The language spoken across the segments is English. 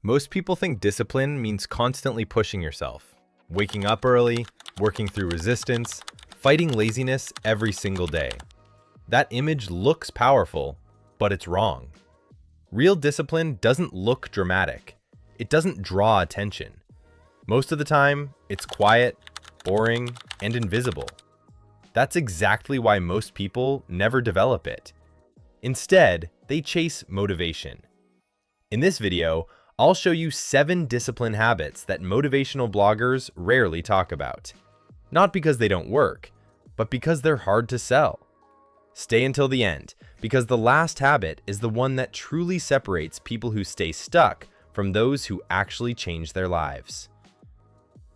Most people think discipline means constantly pushing yourself, waking up early, working through resistance, fighting laziness every single day. That image looks powerful, but it's wrong. Real discipline doesn't look dramatic. It doesn't draw attention. Most of the time, it's quiet, boring, and invisible. That's exactly why most people never develop it. Instead, they chase motivation. In this video, I'll show you 7 discipline habits that motivational bloggers rarely talk about. Not because they don't work, but because they're hard to sell. Stay until the end, because the last habit is the one that truly separates people who stay stuck from those who actually change their lives.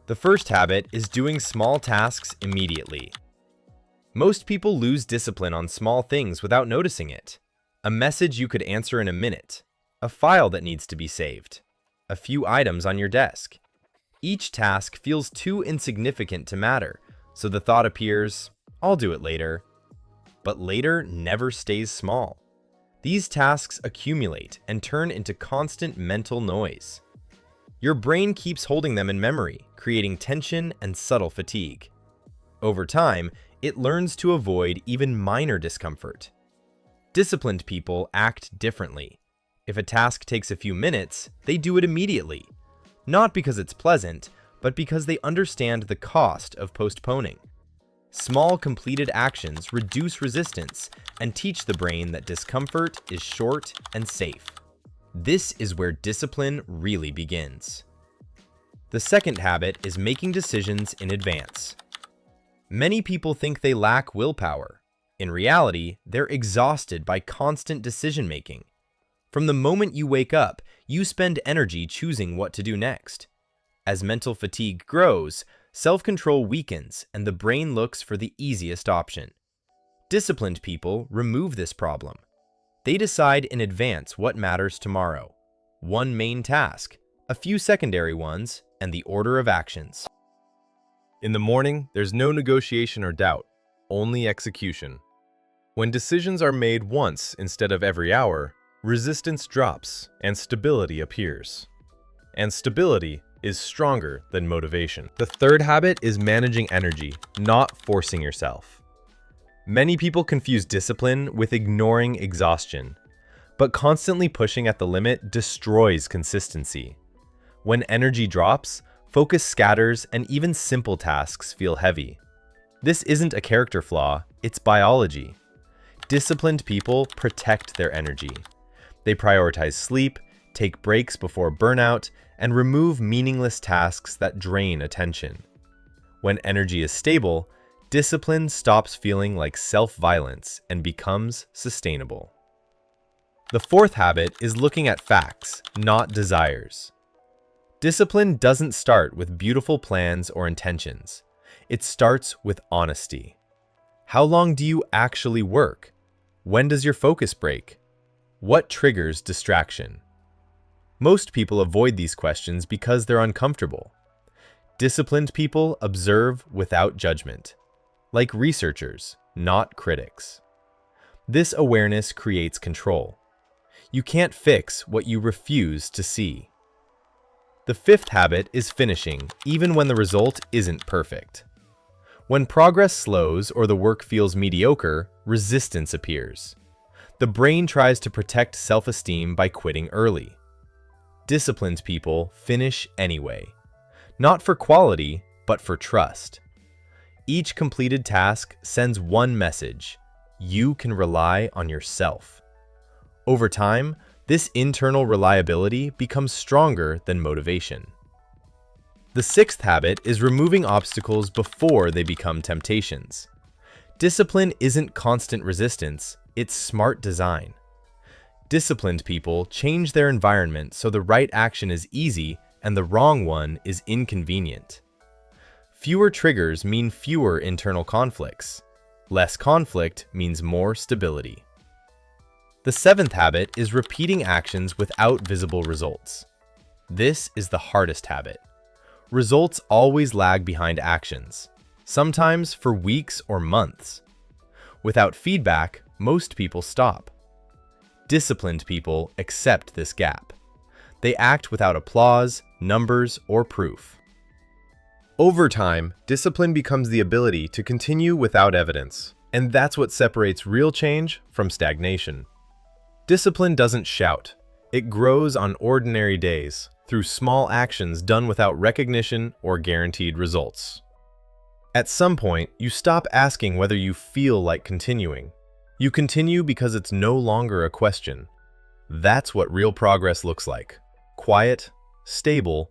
The first habit is doing small tasks immediately. Most people lose discipline on small things without noticing it. A message you could answer in a minute, a file that needs to be saved, a few items on your desk. Each task feels too insignificant to matter, so the thought appears, I'll do it later. But later never stays small. These tasks accumulate and turn into constant mental noise. Your brain keeps holding them in memory, creating tension and subtle fatigue. Over time, it learns to avoid even minor discomfort. Disciplined people act differently. If a task takes a few minutes, they do it immediately. Not because it's pleasant, but because they understand the cost of postponing. Small completed actions reduce resistance and teach the brain that discomfort is short and safe. This is where discipline really begins. The second habit is making decisions in advance. Many people think they lack willpower. In reality, they're exhausted by constant decision-making. From the moment you wake up, you spend energy choosing what to do next. As mental fatigue grows, self-control weakens and the brain looks for the easiest option. Disciplined people remove this problem. They decide in advance what matters tomorrow. One main task, a few secondary ones, and the order of actions. In the morning, there's no negotiation or doubt, only execution. When decisions are made once instead of every hour, resistance drops and stability appears. And stability is stronger than motivation. The third habit is managing energy, not forcing yourself. Many people confuse discipline with ignoring exhaustion, but constantly pushing at the limit destroys consistency. When energy drops, focus scatters and even simple tasks feel heavy. This isn't a character flaw, it's biology. Disciplined people protect their energy. They prioritize sleep, take breaks before burnout, and remove meaningless tasks that drain attention. When energy is stable, discipline stops feeling like self-violence and becomes sustainable. The fourth habit is looking at facts, not desires. Discipline doesn't start with beautiful plans or intentions. It starts with honesty. How long do you actually work? When does your focus break? What triggers distraction? Most people avoid these questions because they're uncomfortable. Disciplined people observe without judgment, like researchers, not critics. This awareness creates control. You can't fix what you refuse to see. The fifth habit is finishing, even when the result isn't perfect. When progress slows or the work feels mediocre, resistance appears. The brain tries to protect self-esteem by quitting early. Disciplined people finish anyway. Not for quality, but for trust. Each completed task sends one message: you can rely on yourself. Over time, this internal reliability becomes stronger than motivation. The sixth habit is removing obstacles before they become temptations. Discipline isn't constant resistance, it's smart design. Disciplined people change their environment so the right action is easy and the wrong one is inconvenient. Fewer triggers mean fewer internal conflicts. Less conflict means more stability. The seventh habit is repeating actions without visible results. This is the hardest habit. Results always lag behind actions, sometimes for weeks or months. Without feedback, most people stop. Disciplined people accept this gap. They act without applause, numbers, or proof. Over time, discipline becomes the ability to continue without evidence, and that's what separates real change from stagnation. Discipline doesn't shout. It grows on ordinary days, through small actions done without recognition or guaranteed results. At some point, you stop asking whether you feel like continuing. You continue because it's no longer a question. That's what real progress looks like: quiet, stable,